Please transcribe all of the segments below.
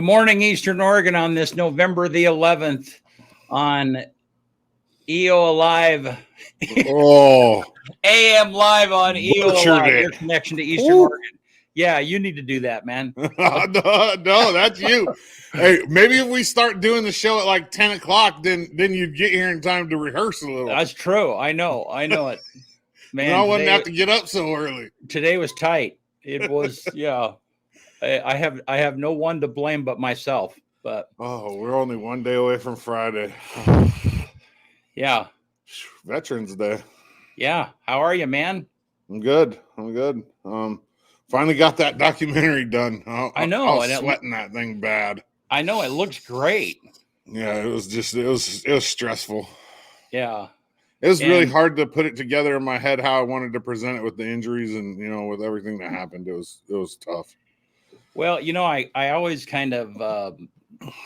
Good morning, Eastern Oregon, on this November the 11th on EOA Live. Oh, AM Live on EOA Live, your connection to Eastern Oregon. Yeah, you need to do that, man. no, that's you. Hey, maybe if we start doing the show at like 10 o'clock, then you'd get here in time to rehearse a little. That's true. I know it. Man, I wouldn't have to get up so early. Today was tight. It was, yeah. I have no one to blame but myself. But we're only one day away from Friday. Yeah. Veterans Day. Yeah. How are you, man? I'm good. Finally got that documentary done. I know. I was sweating that thing bad. I know. It looks great. Yeah, it was stressful. Yeah. It was really hard to put it together in my head how I wanted to present it with the injuries and, with everything that happened. It was tough. Well, I always kind of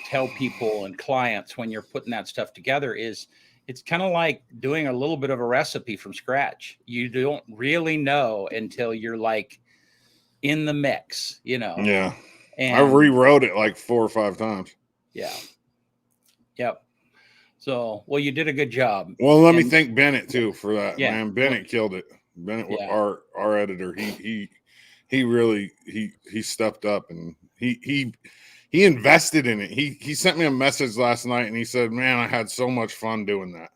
tell people and clients when you're putting that stuff together is it's kind of like doing a little bit of a recipe from scratch. You don't really know until you're like in the mix, Yeah. And I rewrote it like 4 or 5 times. Yeah. Yep. So, well, you did a good job. Well, let me thank Bennett too for that. Yeah. Man, Bennett killed it. Bennett, our editor, he really stepped up and he invested in it. He sent me a message last night and he said, "Man, I had so much fun doing that."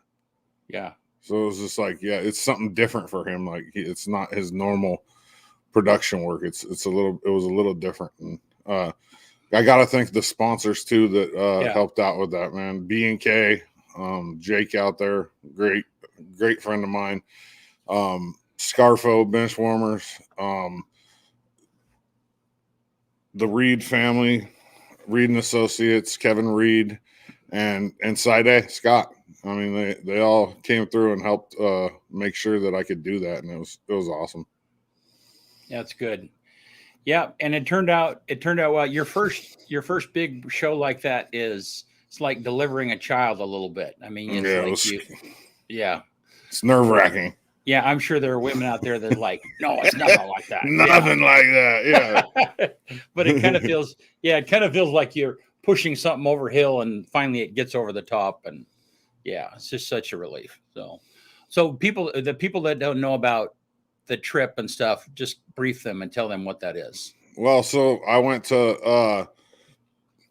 Yeah. So it was just like, yeah, it's something different for him. Like it's not his normal production work. It was a little different. And I got to thank the sponsors too that helped out with that, man. B&K, Jake out there, great friend of mine. Scarfo bench warmers, the Reed family, Reed and Associates, Kevin Reed, and Side Scott. I mean, they all came through and helped make sure that I could do that, and it was awesome. That's good. Yeah, and it turned out well. Your first big show like that it's like delivering a child a little bit. I mean, it's nerve-wracking. Yeah, I'm sure there are women out there that are like, no, it's nothing like that. Nothing like that. Yeah. But it kind of feels like you're pushing something over hill and finally it gets over the top. And yeah, it's just such a relief. So the people that don't know about the trip and stuff, just brief them and tell them what that is. Well, so I went to,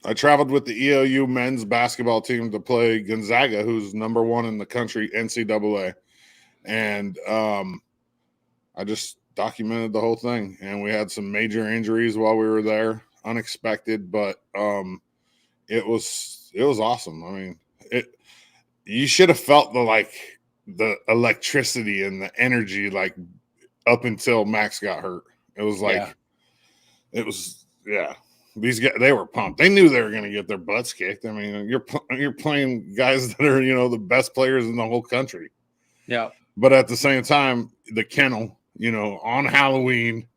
I traveled with the EOU men's basketball team to play Gonzaga, who's number 1 in the country, NCAA. And I just documented the whole thing, and we had some major injuries while we were there, unexpected, but it was awesome. I mean, you should have felt the electricity and the energy like up until Max got hurt. It was like these guys, they were pumped. They knew they were going to get their butts kicked. I mean, you're playing guys that are the best players in the whole country. Yeah. But at the same time, the Kennel, on Halloween,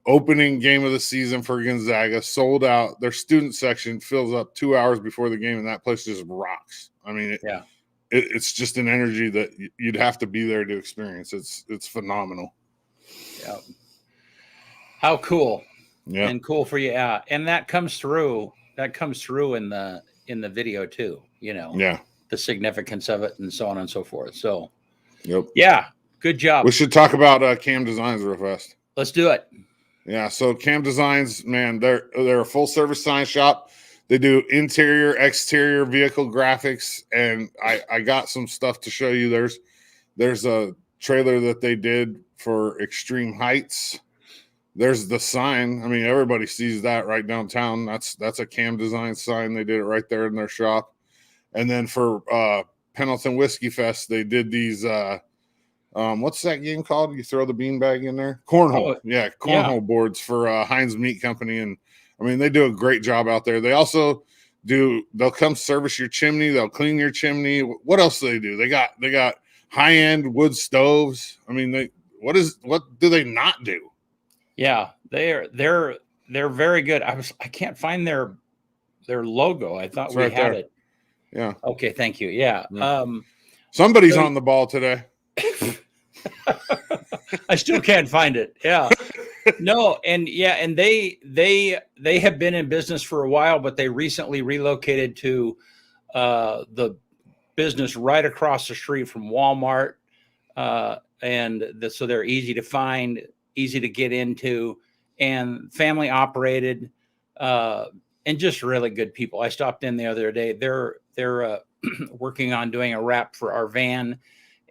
opening game of the season for Gonzaga, sold out. Their student section fills up 2 hours before the game, and that place just rocks. I mean, it's just an energy that you'd have to be there to experience. It's phenomenal. Yeah. How cool. Yeah. And cool for you. Yeah. And that comes through in the video too, Yeah. The significance of it and so on and so forth. So yep. Yeah. Good job. We should talk about Cam Designs real fast. Let's do it. Yeah. So Cam Designs, man, they're a full service sign shop. They do interior, exterior vehicle graphics, and I got some stuff to show you. There's a trailer that they did for Extreme Heights. There's the sign. I mean, everybody sees that right downtown. That's a Cam Designs sign. They did it right there in their shop. And then for Pendleton Whiskey Fest, they did these what's that game called? You throw the beanbag in there? Cornhole. Cornhole boards for Heinz Meat Company. And I mean, they do a great job out there. They also they'll come service your chimney, they'll clean your chimney. What else do they do? They got high-end wood stoves. I mean, what do they not do? Yeah, they're very good. I can't find their logo. I thought we had it. Yeah. Okay, thank you. Yeah. Somebody's on the ball today. I still can't find it. Yeah. No, and yeah, and they have been in business for a while, but they recently relocated to the business right across the street from Walmart, so they're easy to find, easy to get into, and family operated, uh, and just really good people. I stopped in the other day. They're working on doing a wrap for our van,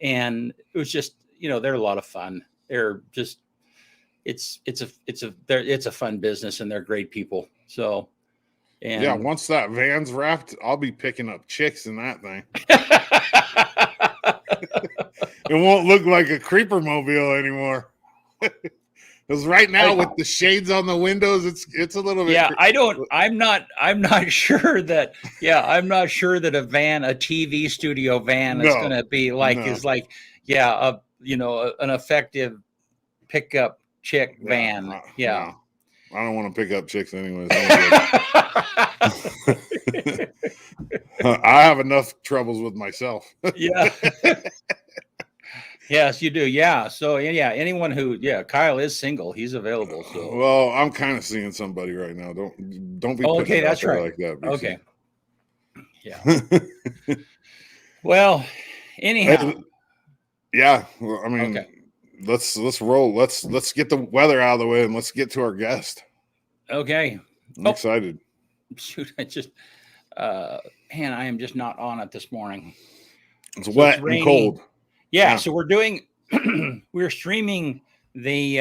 and it was just they're a lot of fun. They're just it's a fun business, and they're great people. So Yeah, and once that van's wrapped, I'll be picking up chicks in that thing. It won't look like a creeper mobile anymore. Because right now with the shades on the windows, it's a little bit. Yeah, I'm not sure that. Yeah, I'm not sure that a TV studio van is going to be like yeah, an effective pickup chick van. Yeah. I don't want to pick up chicks anyways. I have enough troubles with myself. Yeah. Yes, you do. Yeah. So yeah, anyone who Kyle is single. He's available. So well, I'm kind of seeing somebody right now. Don't be okay. That's right. Like that. BC. Okay. Yeah. Well, anyhow. Yeah. Well, I mean, let's roll. Let's get the weather out of the way and let's get to our guest. Okay. I'm excited. Shoot, I just man, I am just not on it this morning. It's wet and cold. Yeah, so we're doing we're streaming the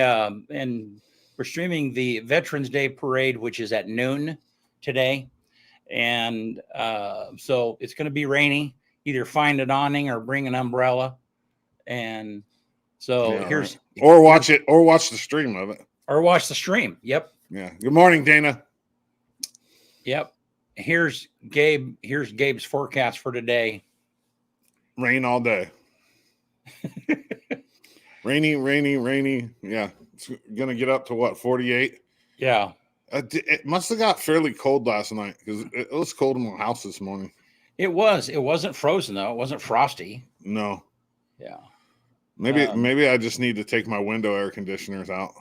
Veterans Day Parade, which is at noon today. And so it's going to be rainy. Either find an awning or bring an umbrella. And so watch the stream of it. Or watch the stream. Yep. Yeah. Good morning, Dana. Yep. Here's Gabe's forecast for today. Rain all day. rainy. Yeah. It's going to get up to what, 48? Yeah. It must have got fairly cold last night because it was cold in my house this morning. It was. It wasn't frozen, though. It wasn't frosty. No. Yeah. Maybe I just need to take my window air conditioners out.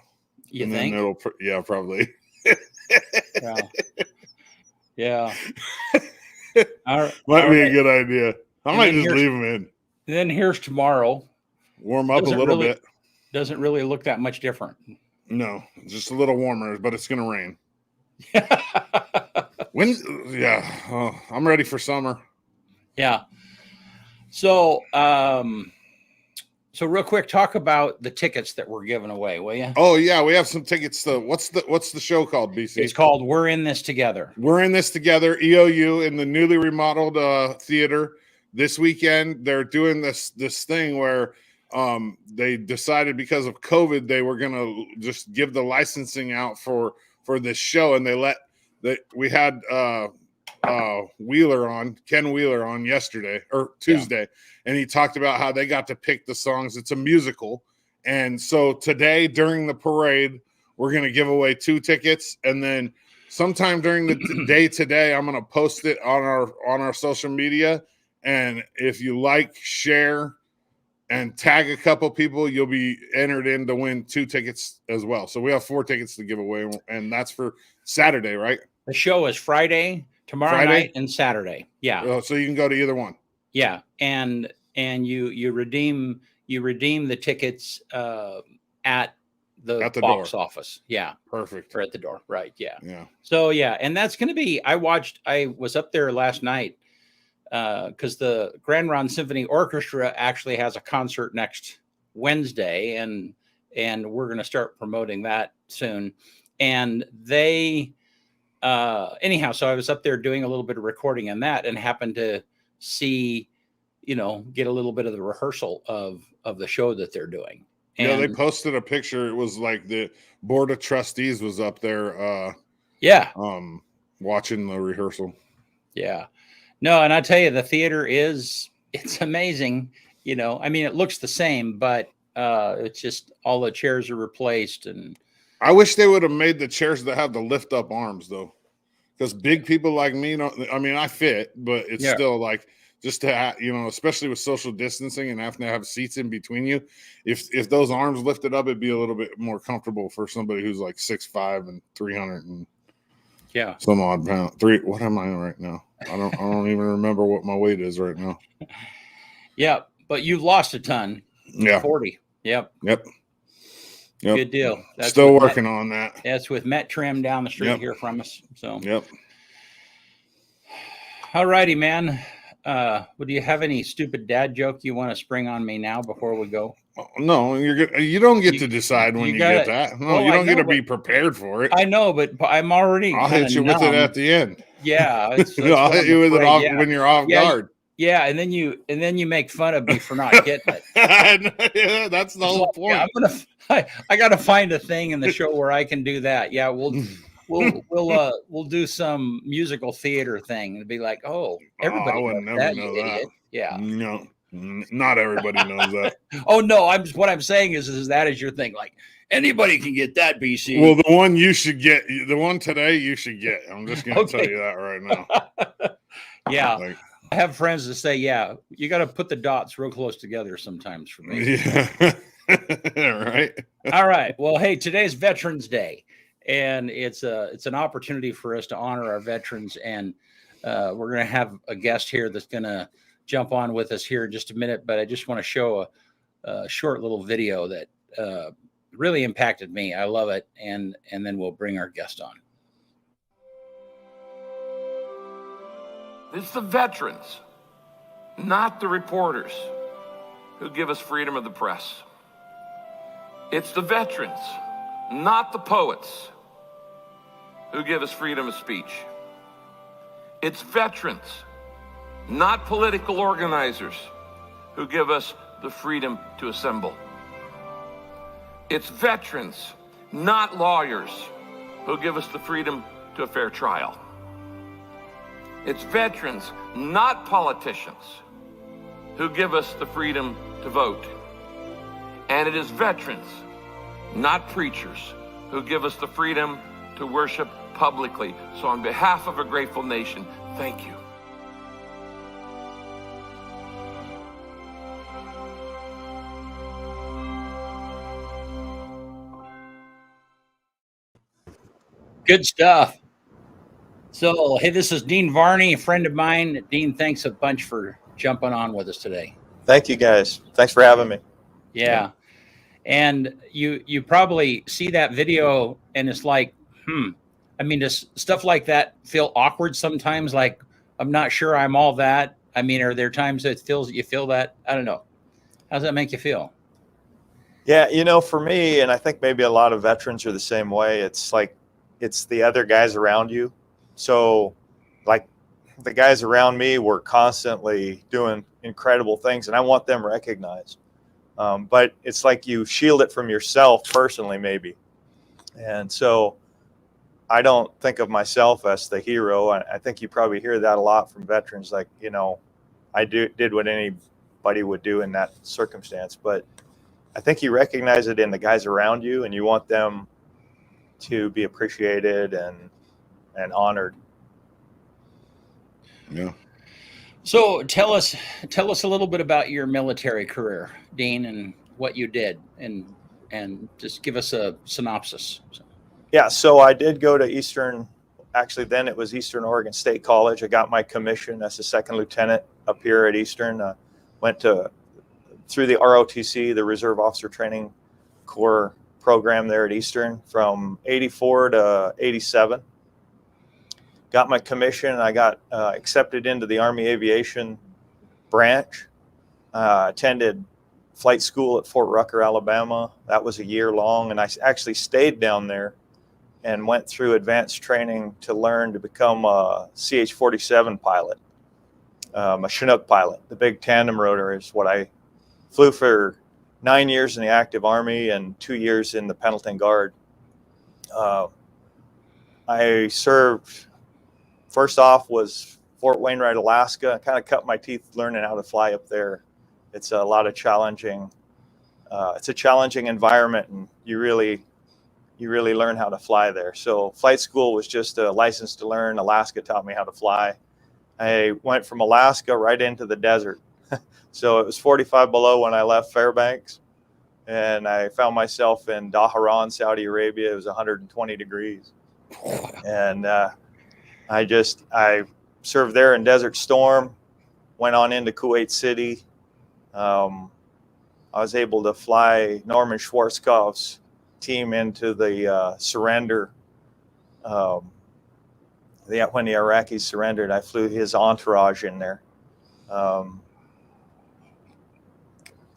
You think? Yeah, probably. Yeah. Yeah. Might be a good idea. I might just leave them in. Then here's tomorrow. Warm up a little bit. Doesn't really look that much different. No, just a little warmer, but it's going to rain. I'm ready for summer. Yeah. So, real quick, talk about the tickets that we're giving away, will you? Oh yeah, we have some tickets to what's the show called, BC? It's called We're in This Together. We're in This Together, EOU in the newly remodeled theater. This weekend they're doing this thing where they decided because of COVID they were gonna just give the licensing out for this show, and we had Ken Wheeler on yesterday or Tuesday, and he talked about how they got to pick the songs. It's a musical, and so today during the parade we're gonna give away 2 tickets, and then sometime during the day today I'm gonna post it on our social media, and if you share and tag a couple people, you'll be entered in to win 2 tickets as well. So we have 4 tickets to give away, and that's for Saturday, right? The show is Friday, tomorrow night, and Saturday. Yeah. So you can go to either one. Yeah, and you redeem the tickets at the box office. Yeah. Perfect. Or at the door. Right. Yeah. Yeah. So and that's going to be. I was up there last night. Because the Grand Ronde Symphony Orchestra actually has a concert next Wednesday, and we're going to start promoting that soon. And they, anyhow, so I was up there doing a little bit of recording on that, and happened to see, get a little bit of the rehearsal of the show that they're doing. And they posted a picture. It was like the board of trustees was up there. Watching the rehearsal. Yeah. No, and I tell you, the theater it's amazing. I mean, it looks the same, but it's just all the chairs are replaced. And I wish they would have made the chairs that have the lift up arms, though, because big people like me don't. I mean, I fit, but it's still like just to especially with social distancing and having to have seats in between you. If those arms lifted up, it'd be a little bit more comfortable for somebody who's like 6'5" and 300 and some odd pound. What am I right now? I don't even remember what my weight is right now. Yeah, but you've lost a ton. Yeah, 40. Yep. Good deal. That's still working on that. That's with Met Trim down the street here from us. So. Yep. All righty, man. Do you have any stupid dad joke you want to spring on me now before we go? No, you don't get to decide when you get that. No, you don't get to be prepared for it. I know, but I'm already. I'll hit you with it at the end. Yeah, I'll hit you with it when you're off guard. Yeah, and then you make fun of me for not getting it. Yeah, that's the whole point. Yeah, I got to find a thing in the show where I can do that. Yeah, we'll do some musical theater thing and be like, oh, everybody I would never that, know you that. idiot. Yeah. No, not everybody knows that. Oh no, what I'm saying is that is your thing. Like anybody can get that, BC. Well, the one you should get, the one today you should get. I'm just going to tell you that right now. Yeah. I have friends that say, yeah, you got to put the dots real close together sometimes for me. Yeah. Right. All right. Well, hey, today's Veterans Day, and it's an opportunity for us to honor our veterans. And we're going to have a guest here that's going to jump on with us here in just a minute. But I just want to show a short little video that really impacted me. I love it. And then we'll bring our guest on. It's the veterans, not the reporters, who give us freedom of the press. It's the veterans, not the poets, who give us freedom of speech. It's veterans, not political organizers, who give us the freedom to assemble. It's veterans, not lawyers, who give us the freedom to a fair trial. It's veterans, not politicians, who give us the freedom to vote. And it is veterans, not preachers, who give us the freedom to worship publicly. So on behalf of a grateful nation, thank you. Good stuff. So, hey, this is Dean Varney, a friend of mine. Dean, thanks a bunch for jumping on with us today. Thank you, guys. Thanks for having me. Yeah. And you probably see that video and it's like, I mean, does stuff like that feel awkward sometimes? Like, I'm not sure I'm all that. I mean, are there times that you feel that? I don't know. How does that make you feel? Yeah, for me, and I think maybe a lot of veterans are the same way. It's like, it's the other guys around you. So like the guys around me were constantly doing incredible things and I want them recognized. But it's like you shield it from yourself personally, maybe. And so I don't think of myself as the hero. I think you probably hear that a lot from veterans. Like, I did what anybody would do in that circumstance, but I think you recognize it in the guys around you and you want them to be appreciated and honored. Yeah. So tell us a little bit about your military career, Dean, and what you did, and just give us a synopsis. Yeah. So I did go to Eastern. Actually, then it was Eastern Oregon State College. I got my commission as a second lieutenant up here at Eastern. Went through the ROTC, the Reserve Officer Training Corps program there at Eastern from 84 to 87. Got my commission and I got accepted into the Army Aviation branch. Attended flight school at Fort Rucker, Alabama. That was a year long, and I actually stayed down there and went through advanced training to learn to become a CH-47 pilot, a Chinook pilot. The big tandem rotor is what I flew for 9 years in the active Army and 2 years in the Pendleton Guard. I served, first off was Fort Wainwright, Alaska. I kind of cut my teeth learning how to fly up there. It's a lot of challenging. It's a challenging environment, and you really learn how to fly there. So flight school was just a license to learn. Alaska taught me how to fly. I went from Alaska right into the desert. So it was 45 below when I left Fairbanks, and I found myself in Dhahran, Saudi Arabia. It was 120 degrees. And I served there in Desert Storm, went on into Kuwait City. I was able to fly Norman Schwarzkopf's team into the surrender. When the Iraqis surrendered, I flew his entourage in there.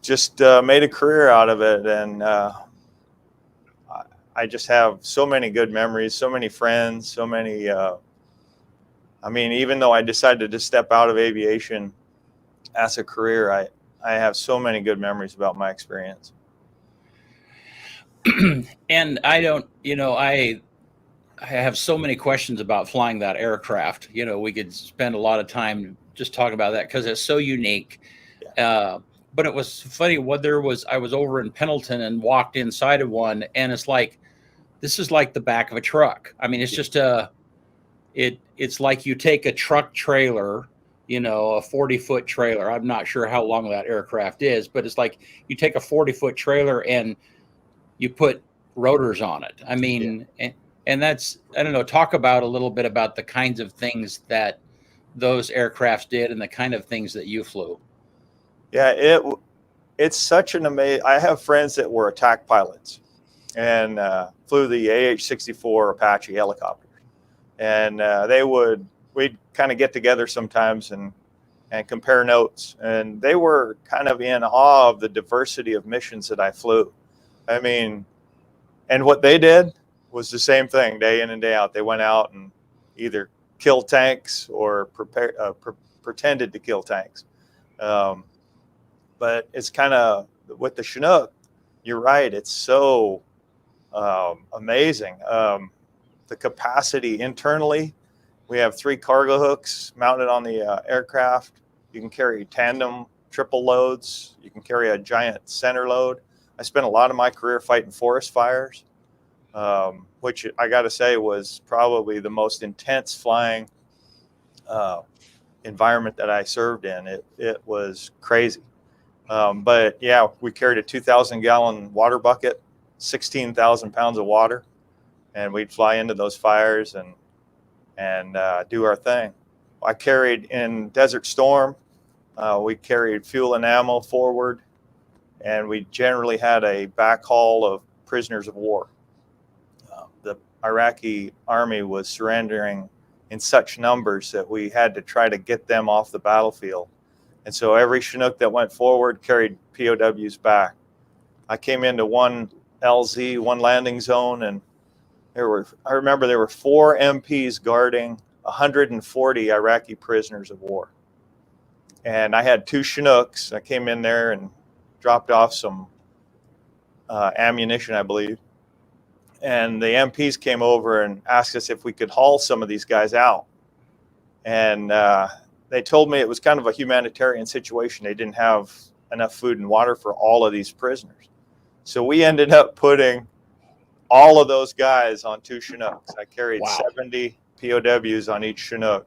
Just made a career out of it, and I just have so many good memories, so many friends, so many. I mean, even though I decided to step out of aviation as a career, I have so many good memories about my experience. And I don't, I have so many questions about flying that aircraft. We could spend a lot of time just talking about that because it's so unique. Yeah. But it was funny. I was over in Pendleton and walked inside of one, and it's like, this is like the back of a truck. I mean, it's just it's like you take a truck trailer, a 40-foot trailer. I'm not sure how long that aircraft is, but it's like you take a 40-foot trailer and you put rotors on it. I mean, and that's, I don't know, talk about a little bit about the kinds of things that those aircrafts did and the kind of things that you flew. Yeah, it's such an amazing. I have friends that were attack pilots and flew the AH-64 Apache helicopters, and we'd kind of get together sometimes and compare notes, and they were kind of in awe of the diversity of missions that I flew. I mean, and what they did was the same thing day in and day out. They went out and either killed tanks or pretended to kill tanks. But it's kind of, with the Chinook, you're right, it's so amazing. The capacity internally, we have 3 cargo hooks mounted on the aircraft. You can carry tandem triple loads. You can carry a giant center load. I spent a lot of my career fighting forest fires, which I got to say was probably the most intense flying environment that I served in. It was crazy. But yeah, we carried a 2,000-gallon water bucket, 16,000 pounds of water, and we'd fly into those fires and do our thing. I carried in Desert Storm. We carried fuel and ammo forward, and we generally had a backhaul of prisoners of war. The Iraqi army was surrendering in such numbers that we had to try to get them off the battlefield. And so every Chinook that went forward carried POWs back. I came into one LZ, one landing zone, and I remember there were 4 MPs guarding 140 Iraqi prisoners of war. And I had 2 Chinooks. I came in there and dropped off some ammunition, I believe. And the MPs came over and asked us if we could haul some of these guys out. And they told me it was kind of a humanitarian situation. They didn't have enough food and water for all of these prisoners. So we ended up putting all of those guys on 2 Chinooks. I carried 70 POWs on each Chinook.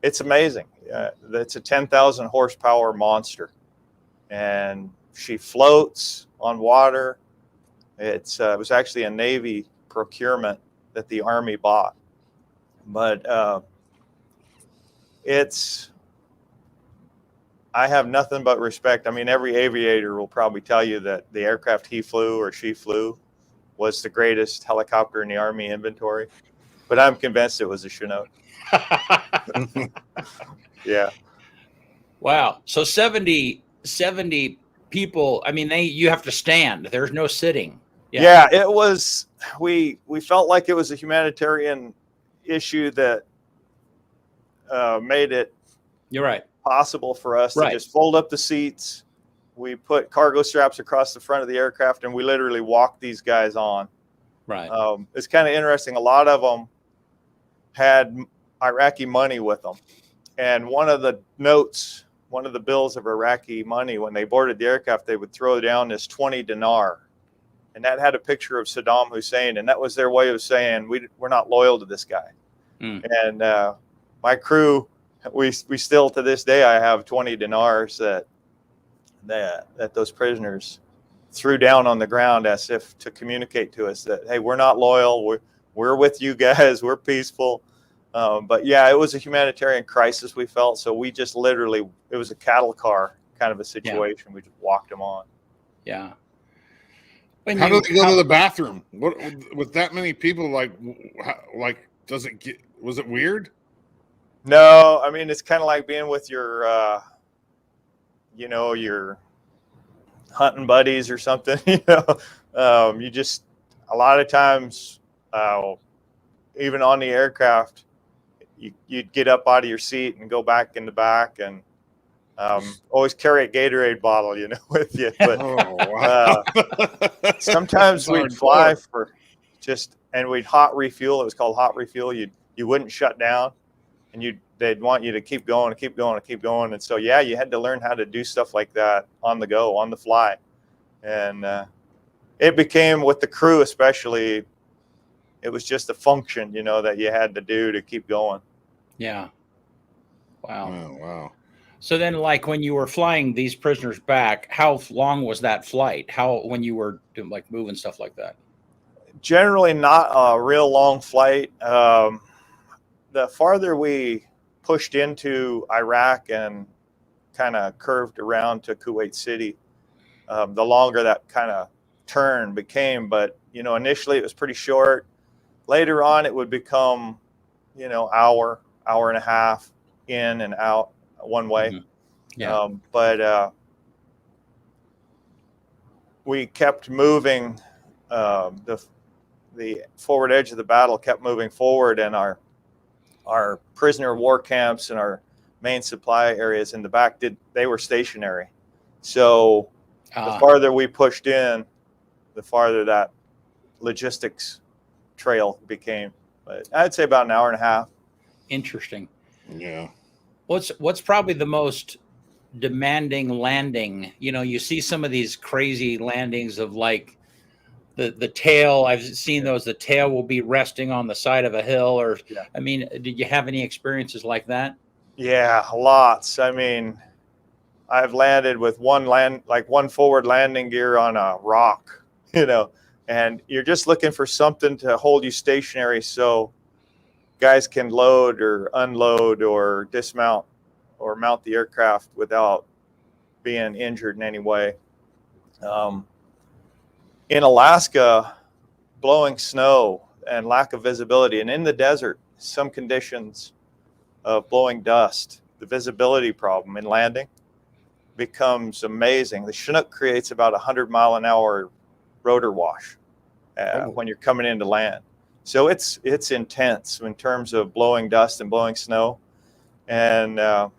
It's amazing. It's a 10,000 horsepower monster, and she floats on water. It was actually a Navy procurement that the Army bought, but I have nothing but respect. I mean, every aviator will probably tell you that the aircraft he flew or she flew was the greatest helicopter in the Army inventory, but I'm convinced it was a Chinook. Yeah. Wow. So 70 people, I mean, you have to stand. There's no sitting. Yeah, it was, we felt like it was a humanitarian issue that made it You're right. possible for us to just fold up the seats. We put cargo straps across the front of the aircraft, and we literally walked these guys on. Right. It's kind of interesting. A lot of them had Iraqi money with them. And one of the bills of Iraqi money, when they boarded the aircraft, they would throw down this 20 dinar. And that had a picture of Saddam Hussein. And that was their way of saying, we're not loyal to this guy. And my crew, we still to this day, I have 20 dinars that those prisoners threw down on the ground as if to communicate to us that, hey, we're not loyal, we're with you guys, we're peaceful. But yeah, it was a humanitarian crisis we felt, so we just literally, it was a cattle car kind of a situation. We just walked them on. Yeah. How do they go to the bathroom? What, with that many people? Like, does it get? Was it weird? No, I mean, it's kind of like being with your, your hunting buddies or something. You just, a lot of times, even on the aircraft, you'd get up out of your seat and go back in the back, and always carry a Gatorade bottle, with you. But wow. sometimes we'd fly for and we'd hot refuel. It was called hot refuel. You wouldn't shut down, and they'd want you to keep going and keep going and keep going. And so, yeah, you had to learn how to do stuff like that on the go, on the fly. And it became, with the crew especially, it was just a function, that you had to do to keep going. Yeah. Wow. Oh, wow. So then, like, when you were flying these prisoners back, how long was that flight? When you were doing, like, moving stuff like that? Generally not a real long flight. The farther we pushed into Iraq and kind of curved around to Kuwait City, the longer that kind of turn became. But, initially it was pretty short. Later on, it would become, hour and a half in and out one way. Mm-hmm. Yeah. But we kept moving. The forward edge of the battle kept moving forward, and our prisoner of war camps and our main supply areas in the back they were stationary. So the farther we pushed in, the farther that logistics trail became. But I'd say about an hour and a half. Interesting. Yeah. What's probably the most demanding landing? You see some of these crazy landings of, like, the tail. I've seen those. The tail will be resting on the side of a hill, or Yeah. I mean, did you have any experiences like that? Yeah, lots. I mean, I've landed with one forward landing gear on a rock, and you're just looking for something to hold you stationary so guys can load or unload or dismount or mount the aircraft without being injured in any way. In Alaska, blowing snow and lack of visibility, and in the desert, some conditions of blowing dust, the visibility problem in landing becomes amazing. The Chinook creates about 100-mile-an-hour rotor wash when you're coming into land. So it's intense in terms of blowing dust and blowing snow. And a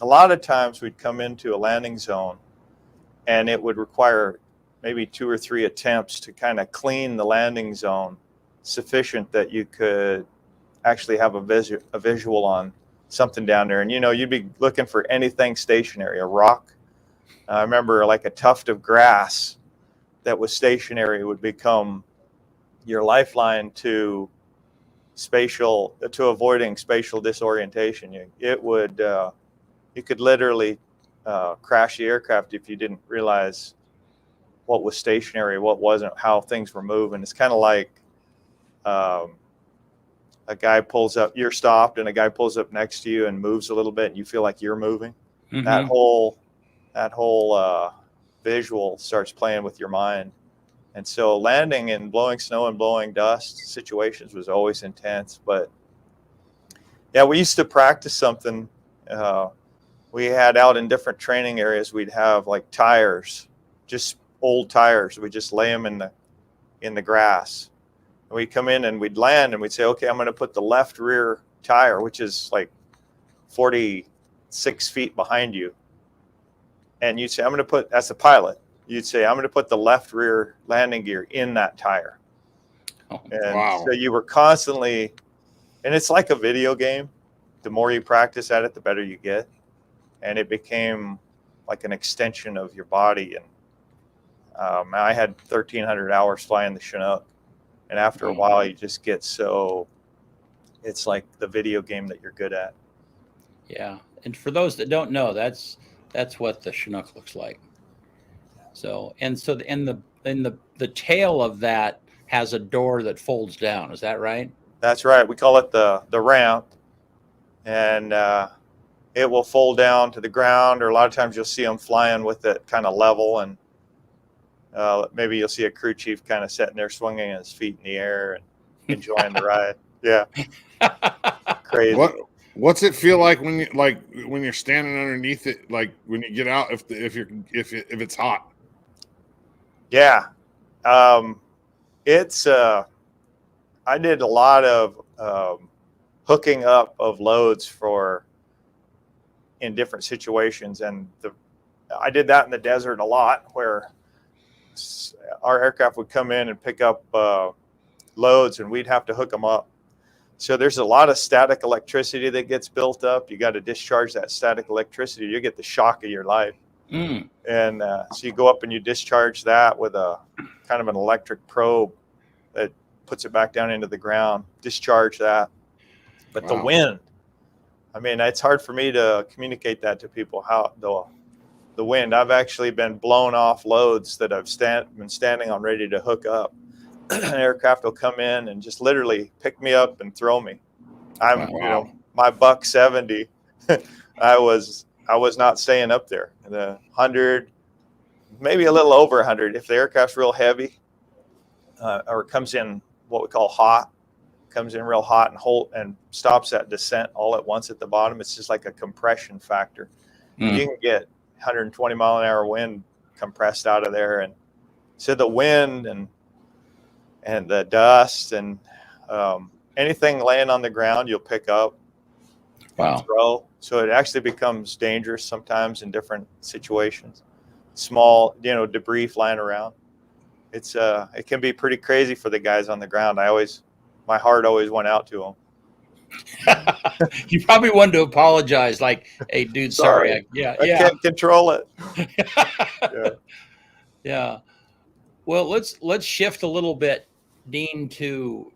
lot of times we'd come into a landing zone, and it would require maybe 2 or 3 attempts to kind of clean the landing zone sufficient that you could actually have a visual on something down there. And, you'd be looking for anything stationary, a rock. I remember, like, a tuft of grass that was stationary would become your lifeline to avoiding spatial disorientation. You could literally crash the aircraft if you didn't realize what was stationary, what wasn't, how things were moving. It's kind of like a guy pulls up, you're stopped, and a guy pulls up next to you and moves a little bit, and you feel like you're moving. Mm-hmm. That whole visual starts playing with your mind. And so landing and blowing snow and blowing dust situations was always intense. But yeah, we used to practice something. We had out in different training areas, we'd have, like, tires, just old tires. We just lay them in the grass. And we'd come in and we'd land, and we'd say, okay, I'm going to put the left rear tire, which is like 46 feet behind you. And you'd say, that's the pilot. You'd say, I'm going to put the left rear landing gear in that tire. Oh, and wow. So you were constantly, and it's like a video game. The more you practice at it, the better you get. And it became like an extension of your body. And I had 1,300 hours flying the Chinook. And after a while, you just get it's like the video game that you're good at. Yeah. And for those that don't know, that's what the Chinook looks like. So, and so the tail of that has a door that folds down. Is that right? That's right. We call it the ramp, and it will fold down to the ground, or a lot of times you'll see them flying with it kind of level, and maybe you'll see a crew chief kind of sitting there swinging his feet in the air and enjoying the ride. Yeah, crazy. What's it feel like when you're standing underneath it, like when you get out, if it's hot? Yeah, it's I did a lot of hooking up of loads in different situations, and I did that in the desert a lot, where our aircraft would come in and pick up loads, and we'd have to hook them up. So there's a lot of static electricity that gets built up. You got to discharge that static electricity. You get the shock of your life. And so you go up and you discharge that with a kind of an electric probe that puts it back down into the ground, discharge that. But the wind, I mean, it's hard for me to communicate that to people, how the wind. I've actually been blown off loads that I've been standing on ready to hook up. An aircraft will come in and just literally pick me up and throw me. My buck 70, I was not staying up there. The 100, maybe a little over 100. If the aircraft's real heavy, or comes in what we call hot, comes in real hot and stops that descent all at once at the bottom, it's just like a compression factor. You can get 120 mile an hour wind compressed out of there, and so the wind and the dust and anything laying on the ground you'll pick up and throw. So it actually becomes dangerous sometimes in different situations. Small, debris flying around. It can be pretty crazy for the guys on the ground. My heart always went out to them. You probably wanted to apologize, like, "Hey, dude, sorry. I can't control it." Yeah. Well, let's shift a little bit, Dean, to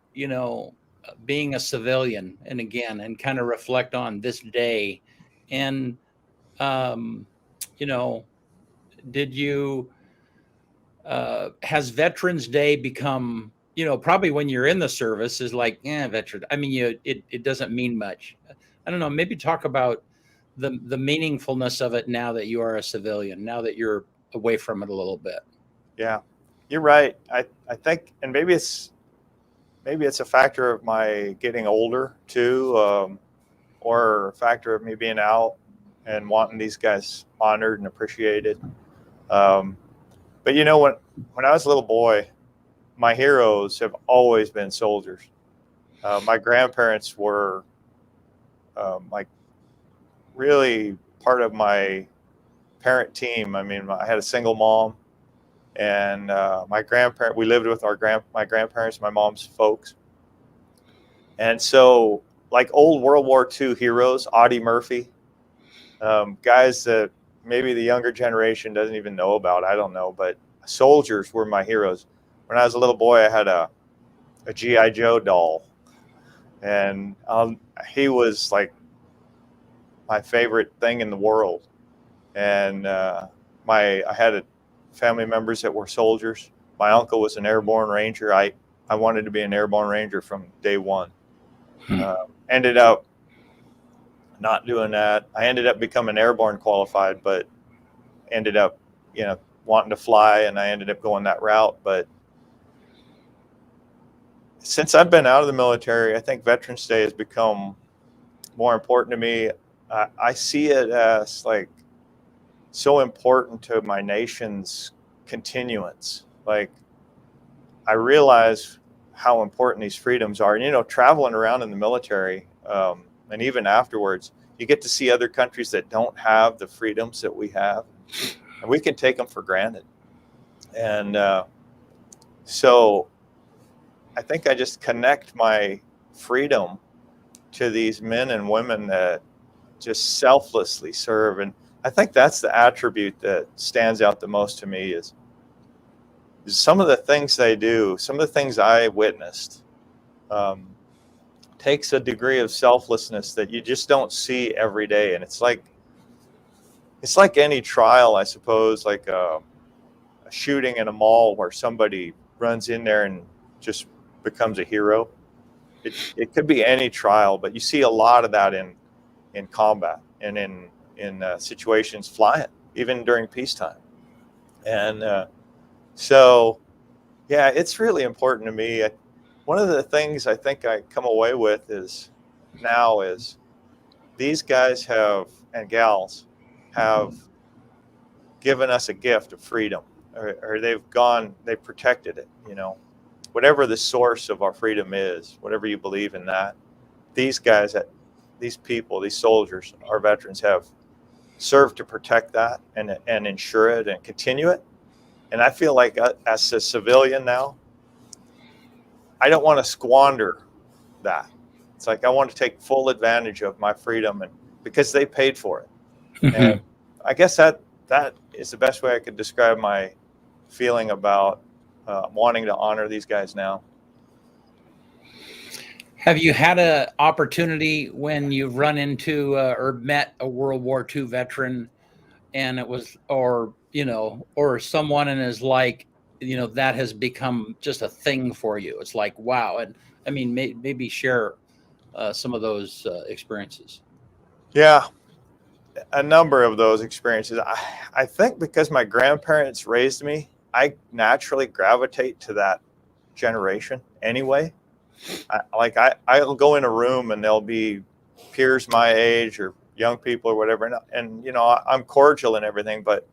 being a civilian, and kind of reflect on this day. And did you has Veterans Day become, probably when you're in the service is like, veteran. I mean, it doesn't mean much. I don't know. Maybe talk about the meaningfulness of it now that you are a civilian, now that you're away from it a little bit. Yeah, you're right. I think, and maybe it's a factor of my getting older too, or a factor of me being out and wanting these guys honored and appreciated. But when I was a little boy, my heroes have always been soldiers. My grandparents were like really part of my parent team. I mean, I had a single mom, and we lived with my grandparents, my mom's folks. And so, like old World War II heroes, Audie Murphy, guys that maybe the younger generation doesn't even know about, I don't know, but soldiers were my heroes. When I was a little boy, I had a G.I. Joe doll, and he was like my favorite thing in the world. And I had family members that were soldiers. My uncle was an airborne ranger. I wanted to be an airborne ranger from day one. Ended up not doing that. I ended up becoming airborne qualified, but ended up, wanting to fly, and I ended up going that route. But since I've been out of the military, I think Veterans Day has become more important to me. I see it as like so important to my nation's continuance. Like, I realize how important these freedoms are. And, traveling around in the military, and even afterwards, you get to see other countries that don't have the freedoms that we have, and we can take them for granted. And so I think I just connect my freedom to these men and women that just selflessly serve. And I think that's the attribute that stands out the most to me is some of the things they do, some of the things I witnessed. takes a degree of selflessness that you just don't see every day. And it's like any trial, I suppose, like a shooting in a mall where somebody runs in there and just becomes a hero. It could be any trial, but you see a lot of that in combat and in situations flying, even during peacetime. And so, yeah, it's really important to me. One of the things I think I come away with is these guys and gals have given us a gift of freedom, or they've protected it, whatever the source of our freedom is, whatever you believe in that. These guys, these people, these soldiers, our veterans, have served to protect that and ensure it and continue it. And I feel like as a civilian now, I don't want to squander that. It's like I want to take full advantage of my freedom, and because they paid for it. And I guess that is the best way I could describe my feeling about wanting to honor these guys now. Have you had an opportunity when you've run into or met a World War II veteran, and it was, or someone and is like, that has become just a thing for you? It's like, wow. And I mean, maybe share some of those experiences. Yeah, a number of those experiences. I think because my grandparents raised me, I naturally gravitate to that generation anyway. I'll go in a room and there'll be peers my age or young people or whatever, and I'm cordial and everything, but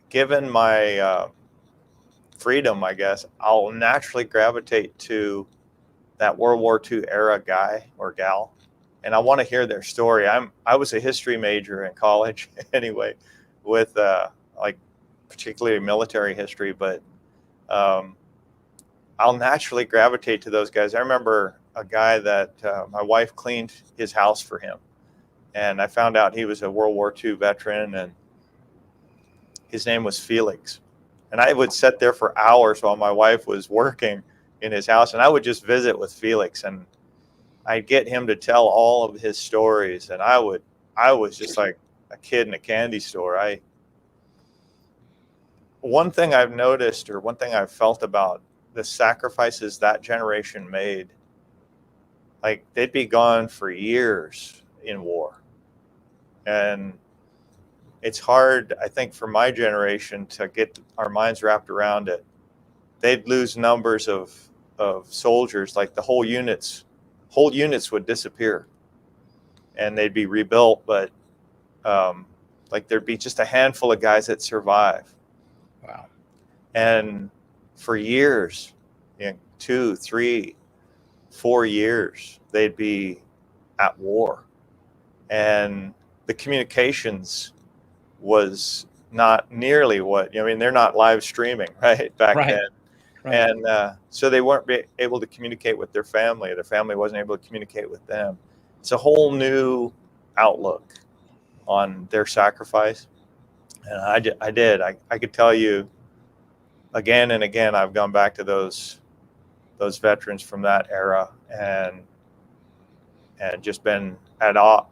given my freedom, I guess I'll naturally gravitate to that World War II era guy or gal, and I want to hear their story. I was a history major in college anyway, with particularly military history, but I'll naturally gravitate to those guys. I remember a guy that my wife cleaned his house for him, and I found out he was a World War II veteran, and his name was Felix. And I would sit there for hours while my wife was working in his house, and I would just visit with Felix, and I'd get him to tell all of his stories, and I was just like a kid in a candy store. One thing I've noticed, or one thing I've felt about the sacrifices that generation made, like they'd be gone for years in war. And it's hard, I think, for my generation to get our minds wrapped around it. They'd lose numbers of soldiers, like the whole units would disappear and they'd be rebuilt. But like there'd be just a handful of guys that survive. Wow. And for years, 2, 3, 4 years, they'd be at war. And the communications was not nearly they're not live streaming, right? Back then. Right. And so they weren't able to communicate with their family. Their family wasn't able to communicate with them. It's a whole new outlook on their sacrifice. And I could tell you again and again, I've gone back to those veterans from that era and just been at awe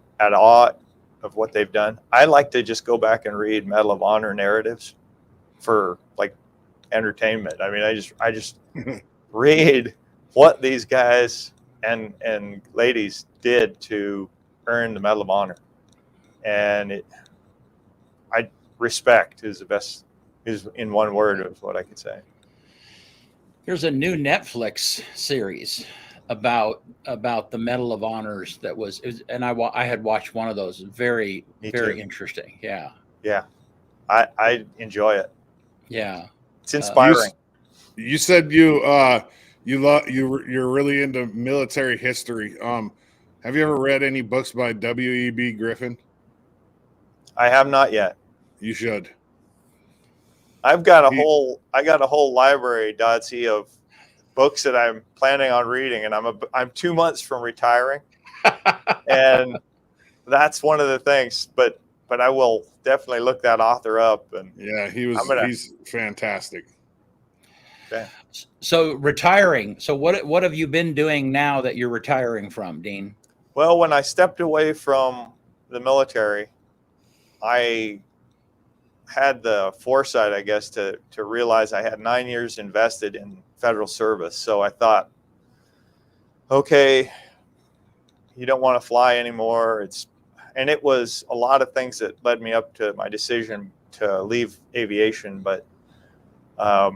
of what they've done. I like to just go back and read Medal of Honor narratives for like entertainment. I mean, I just read what these guys and ladies did to earn the Medal of Honor, and respect is the best, is in one word of what I could say. There's a new Netflix series about the Medal of Honors and I had watched one of those. Very interesting. Yeah. I enjoy it. Yeah, it's inspiring. You said you're really into military history. Have you ever read any books by W.E.B. Griffin? I have not yet. You should. I got a whole library, Dodsey, of books that I'm planning on reading, and I'm 2 months from retiring, and that's one of the things. But I will definitely look that author up. And yeah, he's fantastic. Okay. So retiring. So what have you been doing now that you're retiring from, Dean? Well, when I stepped away from the military, I had the foresight, I guess, to realize I had 9 years invested in federal service. So I thought, okay, you don't want to fly anymore. And it was a lot of things that led me up to my decision to leave aviation. But I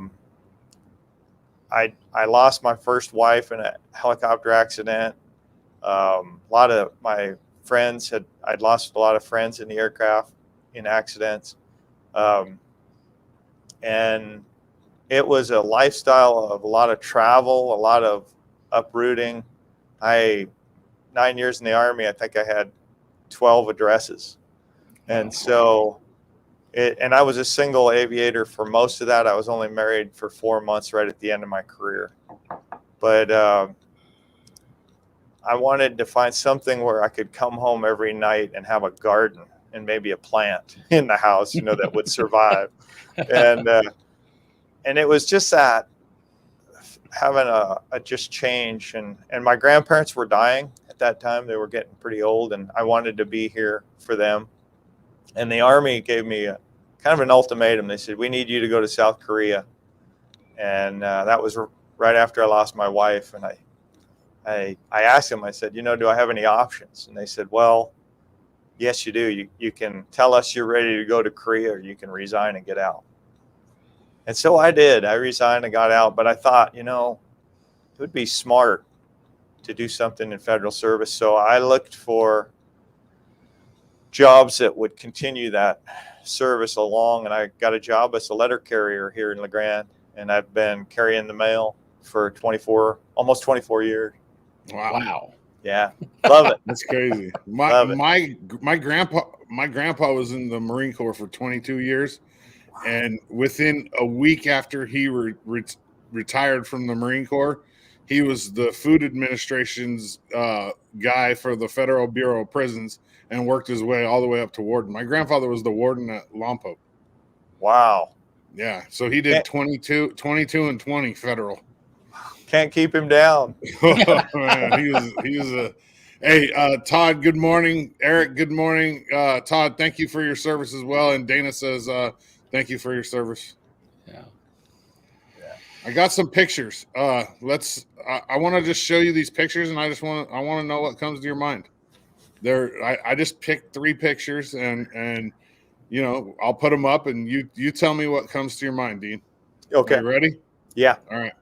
lost my first wife in a helicopter accident. A lot of my friends I'd lost a lot of friends in the aircraft in accidents. And it was a lifestyle of a lot of travel, a lot of uprooting. 9 years in the Army, I think I had 12 addresses. And so and I was a single aviator for most of that. I was only married for 4 months right at the end of my career. But I wanted to find something where I could come home every night and have a garden and maybe a plant in the house, that would survive. And it was just that, having a just change. And my grandparents were dying at that time. They were getting pretty old, and I wanted to be here for them. And the Army gave me kind of an ultimatum. They said, we need you to go to South Korea. And that was right after I lost my wife. And I asked them, I said, do I have any options? And they said, well, yes, you do. You can tell us you're ready to go to Korea, or you can resign and get out. And so I did. I resigned and got out. But I thought, it would be smart to do something in federal service. So I looked for jobs that would continue that service along. And I got a job as a letter carrier here in La Grande. And I've been carrying the mail for almost 24 years. Wow. Yeah. Love it. That's crazy. Love it. My grandpa was in the Marine Corps for 22 years. And within a week after he retired from the Marine Corps, he was the Food Administration's guy for the Federal Bureau of Prisons and worked his way all the way up to warden. My grandfather was the warden at Lompoc. Wow. Yeah. So he did 22 and 20 federal. Can't keep him down. Oh, man, he was a. Hey, Todd, good morning. Eric, good morning. Todd, thank you for your service as well. And Dana says, thank you for your service. Yeah. I got some pictures. I want to just show you these pictures, and I want to know what comes to your mind. I just picked 3 pictures, and I'll put them up, and you tell me what comes to your mind, Dean. Okay. Are you ready? Yeah. All right.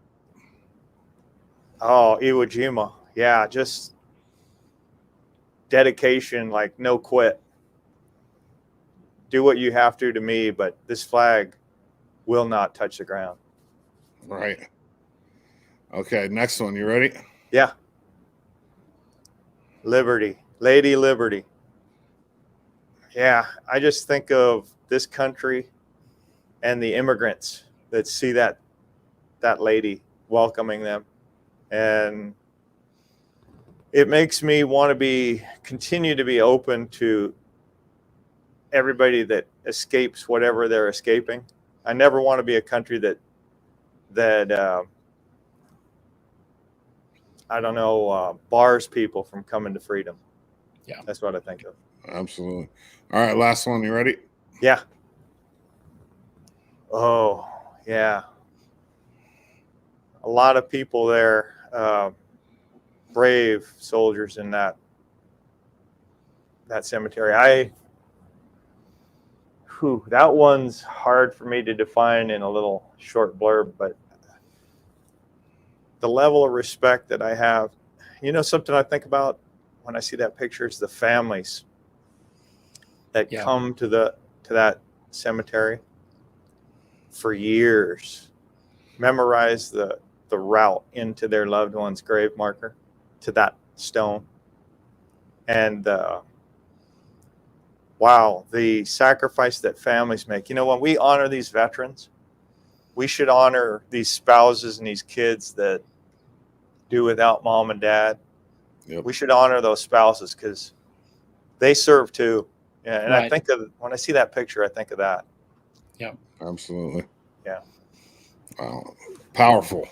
Oh, Iwo Jima. Yeah, just dedication, like no quit. Do what you have to me, but this flag will not touch the ground. Right. Okay, next one. You ready? Yeah. Liberty. Lady Liberty. Yeah, I just think of this country and the immigrants that see that lady welcoming them. And it makes me want to continue to be open to everybody that escapes whatever they're escaping. I never want to be a country that bars people from coming to freedom. Yeah. That's what I think of. Absolutely. All right, last one. You ready? Yeah. Oh, yeah. A lot of people there, brave soldiers in that cemetery. That one's hard for me to define in a little short blurb, but the level of respect that I have, something I think about when I see that picture is the families that come to that cemetery for years, memorize the route into their loved one's grave marker to that stone. And wow, the sacrifice that families make. When we honor these veterans, we should honor these spouses and these kids that do without mom and dad. Yep. We should honor those spouses because they serve too. Yeah, and right. I think when I see that picture, I think of that. Yeah, absolutely. Yeah. Powerful.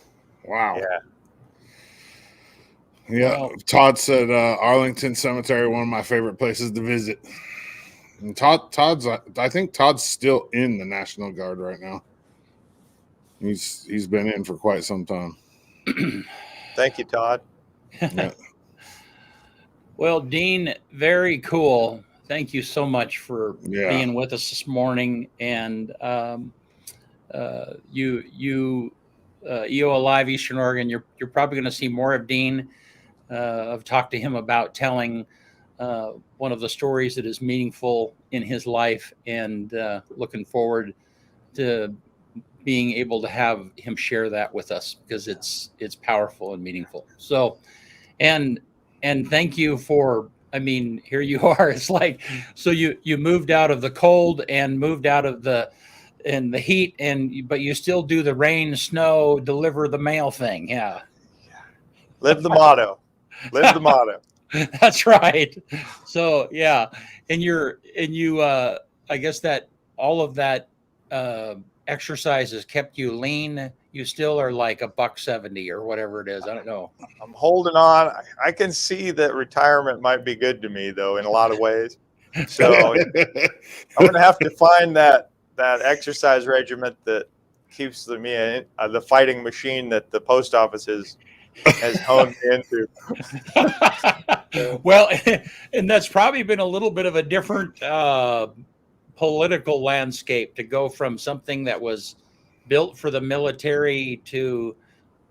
Wow. Yeah. Yeah. Well, Todd said Arlington Cemetery, one of my favorite places to visit. And I think Todd's still in the National Guard right now. He's been in for quite some time. Thank you, Todd. Yeah. well, Dean, very cool. Thank you so much for Yeah. being with us this morning. And EOA Live Eastern Oregon, you're probably going to see more of Dean. I've talked to him about telling one of the stories that is meaningful in his life, and looking forward to being able to have him share that with us, because it's powerful and meaningful. So, and thank you for, I mean, here you are. It's like, so you moved out of the cold and moved out of the heat, but you still do the rain, snow, deliver the mail thing. Yeah. Live the motto. Live the motto. That's right. So yeah, and I guess that all of that exercise has kept you lean. You still are like $170 or whatever it is. I don't know. I'm holding on. I can see that retirement might be good to me, though, in a lot of ways. So I'm going to have to find that exercise regiment that keeps the fighting machine that the post office has honed me into. Well, and that's probably been a little bit of a different political landscape to go from something that was built for the military to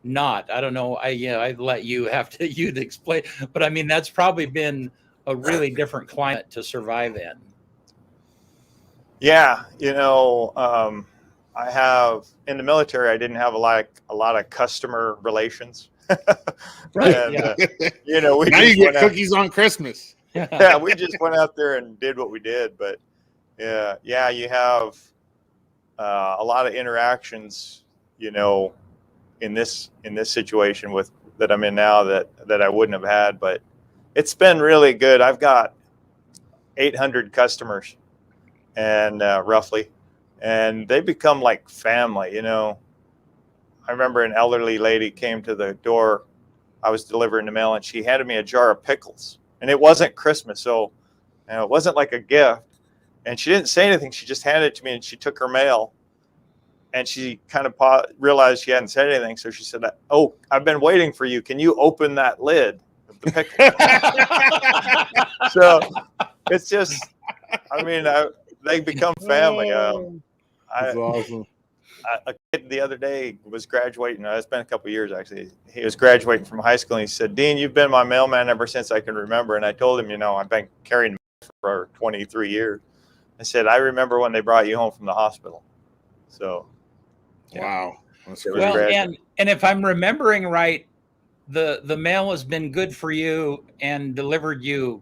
not. I don't know. I'd let you you'd explain, but I mean, that's probably been a really different climate to survive in. Yeah, I have in the military. I didn't have a lot of customer relations. Right. And, yeah. We now you get cookies on Christmas. Yeah, we just went out there and did what we did. But yeah, you have a lot of interactions, in this situation that I'm in now that I wouldn't have had. But it's been really good. I've got 800 customers, and roughly, and they become like family. I remember an elderly lady came to the door. I was delivering the mail, and she handed me a jar of pickles, and it wasn't Christmas, so it wasn't like a gift. And she didn't say anything. She just handed it to me, and she took her mail, and she kind of realized she hadn't said anything. So she said, "Oh, I've been waiting for you. Can you open that lid of the pickle?" So it's just, they become family. That's awesome. A kid the other day was graduating. It's been a couple of years, actually. He was graduating from high school, and he said, "Dean, you've been my mailman ever since I can remember." And I told him, I've been carrying mail for 23 years. I said, "I remember when they brought you home from the hospital." So, wow. That's well, and if I'm remembering right, the mail has been good for you and delivered you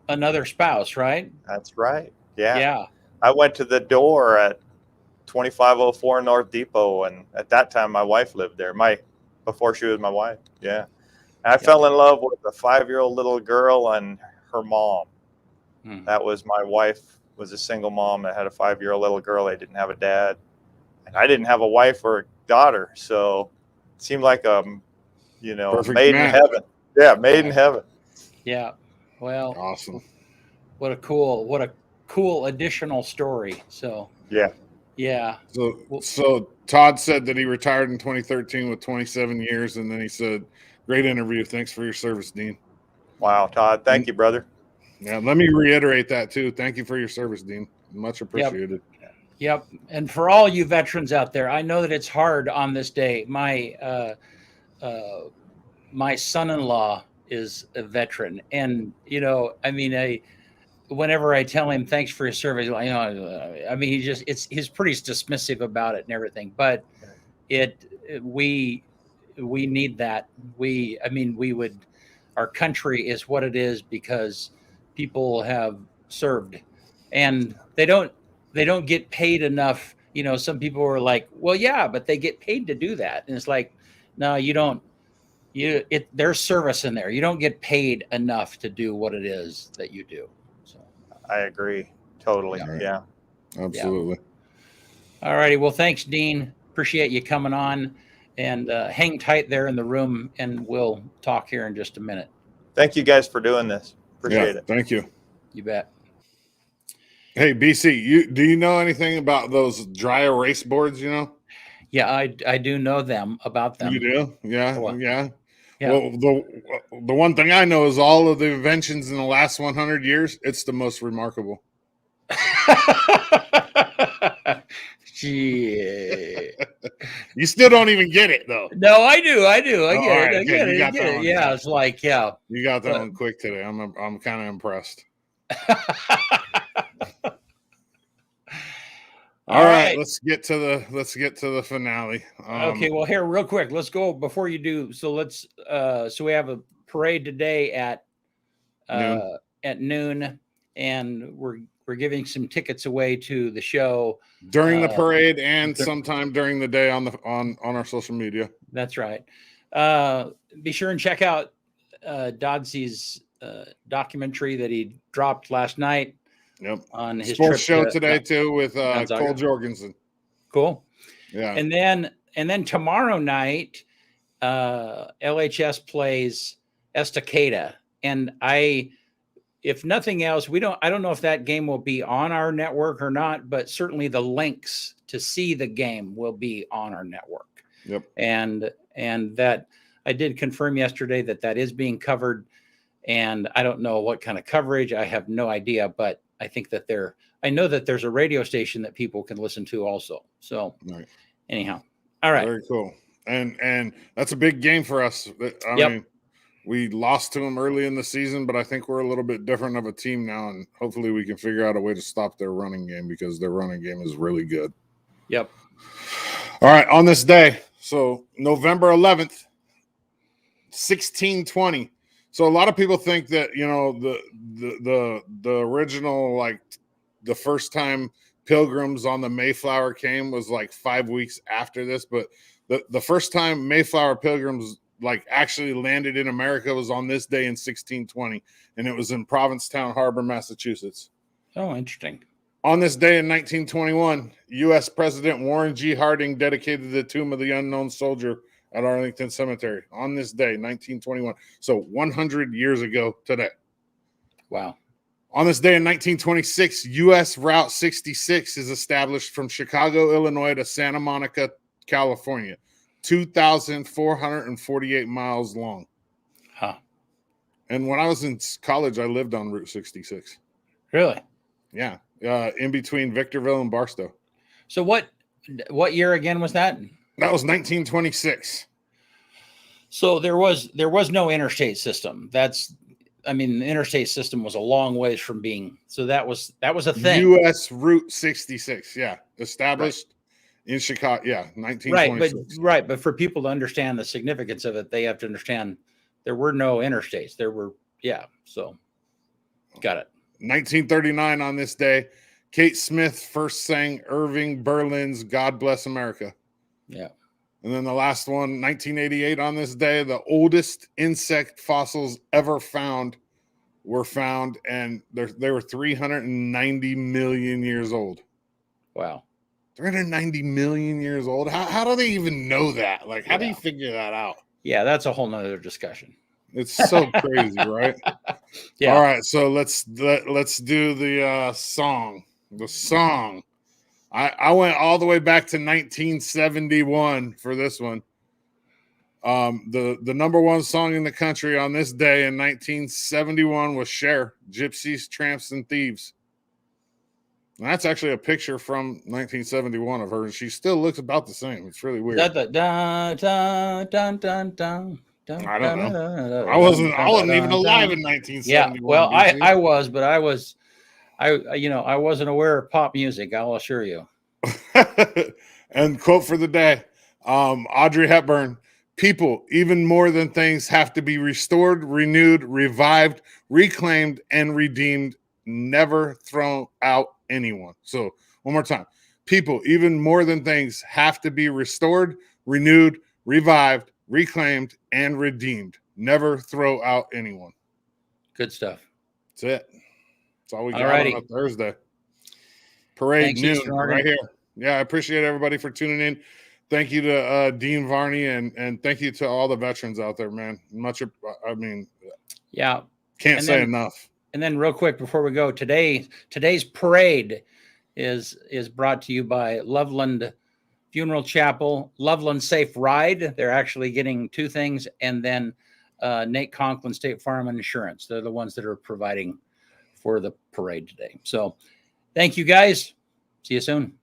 another spouse, right? That's right. Yeah. Yeah. I went to the door at 2504 North Depot, and at that time my wife lived there. Before she was my wife. Yeah. And I fell in love with a 5-year-old little girl and her mom. That was my wife. Was a single mom that had a 5-year-old little girl. They didn't have a dad, and I didn't have a wife or a daughter, so it seemed like made in heaven. Yeah, made in heaven. Yeah. Well, awesome. What a cool additional story. So yeah. So Todd said that he retired in 2013 with 27 years, and then he said, "Great interview. Thanks for your service, Dean." Wow, Todd. Thank you, brother. Yeah, let me reiterate that too. Thank you for your service, Dean. Much appreciated. Yep. And for all you veterans out there, I know that it's hard on this day. My son-in-law is a veteran, and whenever I tell him thanks for his service, he's pretty dismissive about it and everything. But we need that. Our country is what it is because people have served, and they don't get paid enough. Some people are like, well, yeah, but they get paid to do that, and it's like, no, you don't. There's service in there. You don't get paid enough to do what it is that you do. So I agree totally. Yeah. Absolutely. All righty. Well, thanks, Dean. appreciate you coming on, and hang tight there in the room, and we'll talk here in just a minute. Thank you guys for doing this. Appreciate it. Thank you. You bet. Hey, BC, do you know anything about those dry erase boards? You know? Yeah, I do know about them. You do? Yeah, What? yeah. Yeah. Well, the one thing I know is all of the inventions in the last 100 years. It's the most remarkable. Gee. You still don't even get it though. No, I do. I get right, it. I okay, get you it. got that one. Yeah, it's like, yeah. You got that But- one quick today. I'm kind of impressed. All right, let's get to the finale. Okay, well, here, real quick, let's go before you do. So let's. So we have a parade today at noon, and we're giving some tickets away to the show during the parade and sometime during the day on our social media. That's right. Be sure and check out Dodsey's documentary that he dropped last night. Yep. On his sports trip show today too with Cole Jorgensen. Cool. Yeah. And then tomorrow night, LHS plays Estacada, and if nothing else, I don't know if that game will be on our network or not, but certainly the links to see the game will be on our network. Yep. And that I did confirm yesterday that is being covered, and I don't know what kind of coverage. I have no idea, but I think that I know that there's a radio station that people can listen to also. So anyhow, all right. Very cool. And that's a big game for us. I mean, we lost to them early in the season, but I think we're a little bit different of a team now, and hopefully we can figure out a way to stop their running game because their running game is really good. Yep. All right, on this day, so November 11th, 1620. So a lot of people think that, you know, the original, like the first time Pilgrims on the Mayflower came was like 5 weeks after this, but the first time Mayflower Pilgrims like actually landed in America was on this day in 1620, and it was in Provincetown Harbor, Massachusetts. Oh, interesting. On this day in 1921, U.S. President Warren G. Harding dedicated the tomb of the unknown soldier at Arlington Cemetery. On this day, 1921. So 100 years ago today. Wow. On this day in 1926, U.S. Route 66 is established from Chicago, Illinois to Santa Monica, California. 2,448 miles long. Huh. And when I was in college, I lived on Route 66. Really? Yeah. In between Victorville and Barstow. So what year again was that? That was 1926. So there was no interstate system. The interstate system was a long ways from being. So that was a thing. U.S. Route 66. Yeah. Established in Chicago. Yeah. 1926. But for people to understand the significance of it, they have to understand there were no interstates. There were, so got it. 1939 on this day, Kate Smith first sang Irving Berlin's God Bless America. Yeah. And then the last one, 1988 on this day, the oldest insect fossils ever found were found, and they were 390 million years old. Wow. 390 million years old. How do they even know that? Like, how do you figure that out? Yeah, that's a whole nother discussion. It's so crazy, right? Yeah. All right, so let's do the song. The song. I went all the way back to 1971 for this one. The number one song in the country on this day in 1971 was Cher, Gypsies, Tramps, and Thieves. And that's actually a picture from 1971 of her, and she still looks about the same. It's really weird. I don't know. I wasn't even alive in 1971. Yeah, well, I was, but I wasn't aware of pop music, I'll assure you. And quote for the day, Audrey Hepburn: people, even more than things, have to be restored, renewed, revived, reclaimed, and redeemed, never thrown out anyone. So one more time. People, even more than things, have to be restored, renewed, revived, reclaimed, and redeemed. Never throw out anyone. Good stuff. That's it. That's all we got Alrighty. on a Thursday. Parade Thanks, noon Eastern Oregon. right here. Yeah, I appreciate everybody for tuning in. Thank you to Dean Varney, and thank you to all the veterans out there, man. I mean, Yeah. can't And say then- enough. And then real quick before we go, today's parade is brought to you by Loveland Funeral Chapel, Loveland Safe Ride. They're actually getting 2 things, and then Nate Conklin State Farm and Insurance. They're the ones that are providing for the parade today. So thank you guys. See you soon.